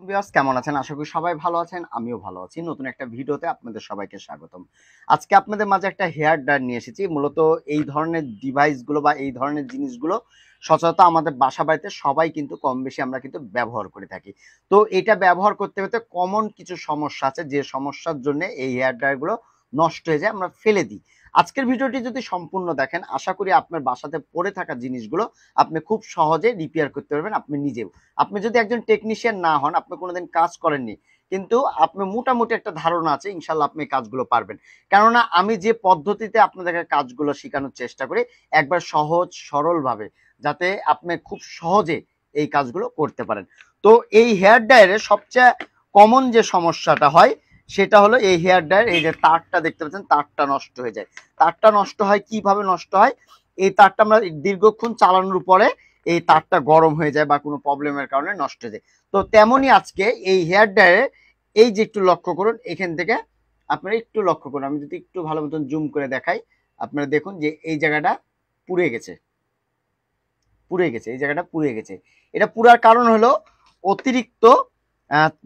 Viewers কেমন আছেন? আশা করি সবাই ভালো আছেন। আমিও ভালো আছি। নতুন একটা ভিডিওতে আপনাদের সবাইকে স্বাগতম। আজকে আপনাদের মাঝে একটা হেয়ার ড্রায়ার নিয়ে এসেছি। মূলত এই ধরনের ডিভাইসগুলো বা এই ধরনের জিনিসগুলো সচরাচর আমাদের বাসা-বাড়িতে সবাই কিন্তু কম বেশি আমরা কিন্তু ব্যবহার করে থাকি। তো এটা ব্যবহার করতে করতে কমন কিছু সমস্যা আছে, যে সমস্যার জন্য এই হেয়ার ড্রায়ারগুলো নষ্ট হয়ে যায়, আমরা ফেলে দিই। আজকের ভিডিওটি যদি সম্পূর্ণ দেখেন, আশা করি আপনার বাসাতে পড়ে থাকা জিনিসগুলো আপনি খুব সহজে রিপেয়ার করতে পারবেন আপনি নিজেও। আপনি যদি একজন টেকনিশিয়ান না হন, আপনি কোনোদিন কাজ করেননি, কিন্তু আপনার মোটামুটি একটা ধারণা আছে, ইনশাল্লাহ আপনি এই কাজগুলো পারবেন। কেননা আমি যে পদ্ধতিতে আপনাদেরকে কাজগুলো শেখানোর চেষ্টা করি, একবার সহজ সরলভাবে, যাতে আপনি খুব সহজে এই কাজগুলো করতে পারেন। তো এই হেয়ার ড্রায়ারের সবচেয়ে কমন যে সমস্যাটা হয়, সেটা হলো এই হেয়ার ড্রায়ার, এই যে তারটা দেখতে পাচ্ছেন, তারটা নষ্ট হয়ে যায়। তারটা নষ্ট হয় কিভাবে নষ্ট হয়? এই তারটা আমরা দীর্ঘক্ষণ চালানোর পরে এই তারটা গরম হয়ে যায় বা কোনো প্রবলেমের কারণে নষ্ট হয়ে যায়। তো তেমনই আজকে এই হেয়ার ড্রায়ারে এই যে একটু লক্ষ্য করুন, এখান থেকে আপনারা একটু লক্ষ্য করুন, আমি যদি একটু ভালো মতন জুম করে দেখাই, আপনারা দেখুন যে এই জায়গাটা পুড়ে গেছে, এই জায়গাটা পুড়ে গেছে। এটা পুরার কারণ হলো অতিরিক্ত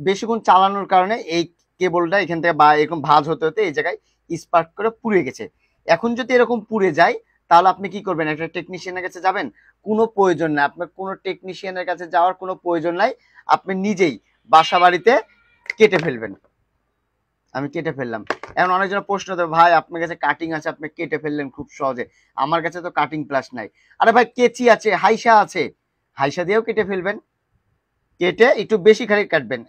বেশিক্ষণ চালানোর কারণে এই কেবলটা এখান থেকে বা এরকম ভাঁজ হতে হতে এই জায়গায় স্পার্ক করে পুড়ে গেছে। এখন যদি এরকম পুড়ে যায়, তাহলে আপনি কি করবেন? একটা টেকনিশিয়ানের কাছে যাবেন? কোনো প্রয়োজন নাই, আপনার কোনো টেকনিশিয়ানের কাছে যাওয়ার কোনো প্রয়োজন নাই। আপনি নিজেই বাসা বাড়িতে কেটে ফেলবেন। আমি কেটে ফেললাম। এখন অনেকজন প্রশ্ন দেবে, ভাই আপনার কাছে কাটিং আছে, আপনি কেটে ফেললেন খুব সহজে, আমার কাছে তো কাটিং প্লাস নাই। আরে ভাই, কেচি আছে, হাইসা আছে, হাইসা দিয়েও কেটে ফেলবেন। কেটে একটু বেশি খালি কাটবেন,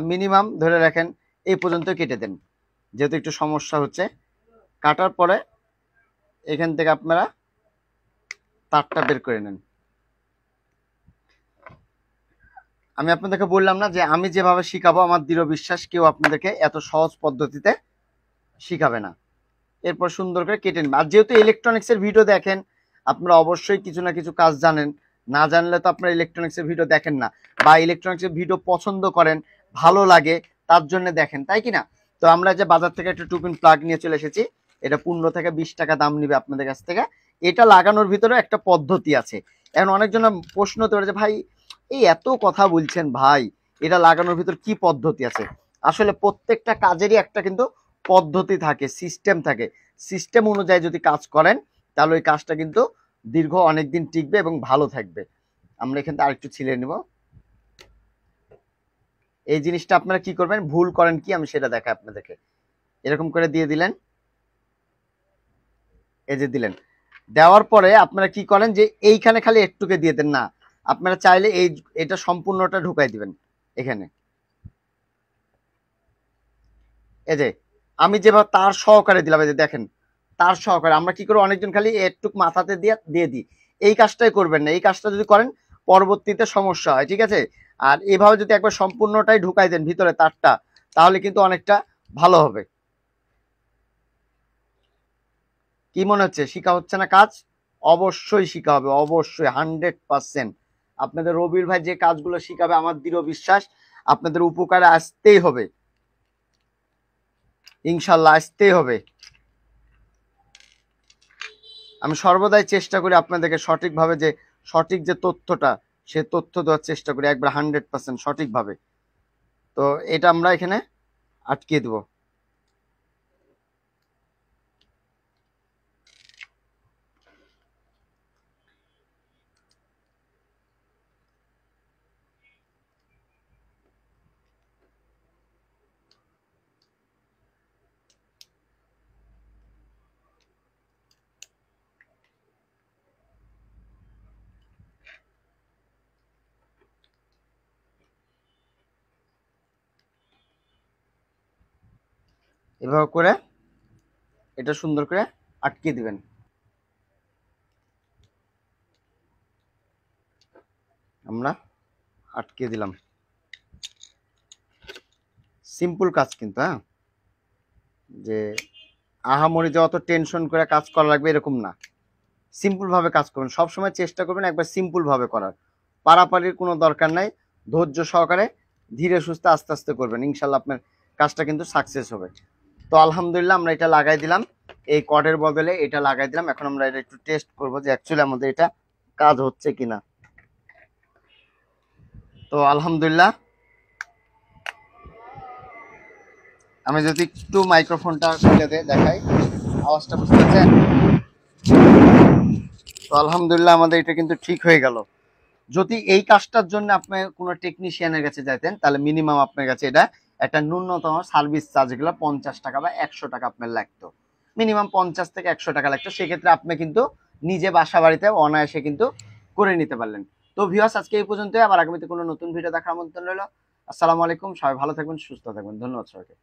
মিনিমাম ধরে রাখেন এই পর্যন্ত কেটে দেন, যেহেতু একটু সমস্যা হচ্ছে। কাটার পরে এখান থেকে আপনারা তারটা বের করে নেন। আমি আপনাদেরকে বললাম না যে আমি যেভাবে শিখাবো, আমার দৃঢ় বিশ্বাস কেউ আপনাদেরকে এত সহজ পদ্ধতিতে শিখাবে না। এরপর সুন্দর করে কেটে নেবেন। আর যেহেতু ইলেকট্রনিক্সের ভিডিও দেখেন, আপনারা অবশ্যই কিছু না কিছু কাজ জানেন। না জানলে তো আপনারা ইলেকট্রনিক্সের ভিডিও দেখেন না, বা ইলেকট্রনিক্সের ভিডিও পছন্দ করেন, ভালো লাগে, তার জন্য দেখেন, তাই কি না? তো আমরা যে বাজার থেকে একটা টুপিন প্লাগ নিয়ে চলে এসেছি, এটা 15 থেকে 20 টাকা দাম নিবে আপনাদের কাছ থেকে। এটা লাগানোর ভিতরে একটা পদ্ধতি আছে। এখন অনেকজন প্রশ্ন হতে পারে যে, ভাই এই এত কথা বলছেন ভাই, এটা লাগানোর ভিতর কি পদ্ধতি আছে? আসলে প্রত্যেকটা কাজেরই একটা কিন্তু পদ্ধতি থাকে, সিস্টেম থাকে। সিস্টেম অনুযায়ী যদি কাজ করেন, তাহলে ওই কাজটা কিন্তু দীর্ঘ অনেকদিন টিকবে এবং ভালো থাকবে। আমরা এখান থেকে আরেকটু ছিলে নিব। এই জিনিসটা আপনারা কি করবেন, ভুল করেন কি আমি সেটা দেখাই আপনাদেরকে। এরকম করে দিয়ে দিলেন, এই যে দিলেন। দেওয়ার পরে আপনারা কি করেন, যে এইখানে খালি একটুকে দিয়ে দেন না, আপনারা চাইলে এটা সম্পূর্ণটা ঢুকাই দিবেন এখানে। এই যে আমি যেভাবে তার সহকারে দিলাম, এই যে দেখেন, তার সহকারে আমরা কি করবো, অনেকজন খালি একটুক মাথাতে দিয়ে দিই। এই কাজটাই করবেন না। এই কাজটা যদি করেন, পরবর্তীতে সমস্যা হয়, ঠিক আছে? আর এভাবে যদি একবার সম্পূর্ণটাই ঢুকাই দেন ভিতরে তারটা, তাহলে কিন্তু অনেকটা ভালো হবে। কি মনে হচ্ছে, শিখা হচ্ছে না কাজ? অবশ্যই শিখা হবে, অবশ্যই 100%। আপনাদের রবির ভাই যে কাজগুলো শিখাবে, আমার দৃঢ় বিশ্বাস আপনাদের উপকারে আসতেই হবে, ইনশাল্লাহ আসতেই হবে। আমি সর্বদাই চেষ্টা করি আপনাদেরকে সঠিকভাবে, যে সঠিক যে তথ্যটা, সে তথ্য দেওয়ার চেষ্টা করি একবার 100% সঠিকভাবে। তো এটা আমরা এখানে আটকে দেবো। এভাবে করে এটা সুন্দর করে আটকে দিবেন। আমরা আটকে দিলাম। সিম্পল কাজ কিন্তু, হ্যাঁ, যে আহামরি যে অত টেনশন করে কাজ করা লাগবে এরকম না। সিম্পল ভাবে কাজ করবেন, সবসময় চেষ্টা করবেন একবার সিম্পল ভাবে করার। পারাপারির কোনো দরকার নাই, ধৈর্য সহকারে ধীরে সুস্থে আস্তে আস্তে করবেন, ইনশাল্লাহ আপনার কাজটা কিন্তু সাকসেস হবে। তো আলহামদুলিল্লাহ আমরা এটা লাগাই দিলাম, এই কর্ডের বদলে এটা লাগাই দিলাম। এখন আমরা এটা একটু টেস্ট করবো যে অ্যাকচুয়ালি আমাদের এটা কাজ হচ্ছে কিনা। তো আলহামদুলিল্লাহ আমি যদি একটু মাইক্রোফোনটা খুলে দেখাই, আওয়াজটা বুঝতে পারছেন? তো আলহামদুলিল্লাহ আমাদের এটা কিন্তু ঠিক হয়ে গেল। যদি এই কাজটার জন্য আপনি কোনো টেকনিশিয়ানের কাছে যাইতেন তাহলে মিনিমাম আপনার কাছে এটা একটা ন্যূনতম সার্ভিস চার্জ গুলো 50 টাকা বা 100 টাকা আপনার লাগতো। মিনিমাম 50 থেকে 100 টাকা লাগতো। সেক্ষেত্রে আপনি কিন্তু নিজে বাসা বাড়িতে অনায়াসে কিন্তু করে নিতে পারলেন। তো ভিউয়ার্স, আজকে এই পর্যন্তই। আবার আগামীতে কোনো নতুন ভিডিও দেখার আমন্ত্রণ রইল। আসসালামু আলাইকুম। সবাই ভালো থাকবেন, সুস্থ থাকবেন। ধন্যবাদ সবাইকে।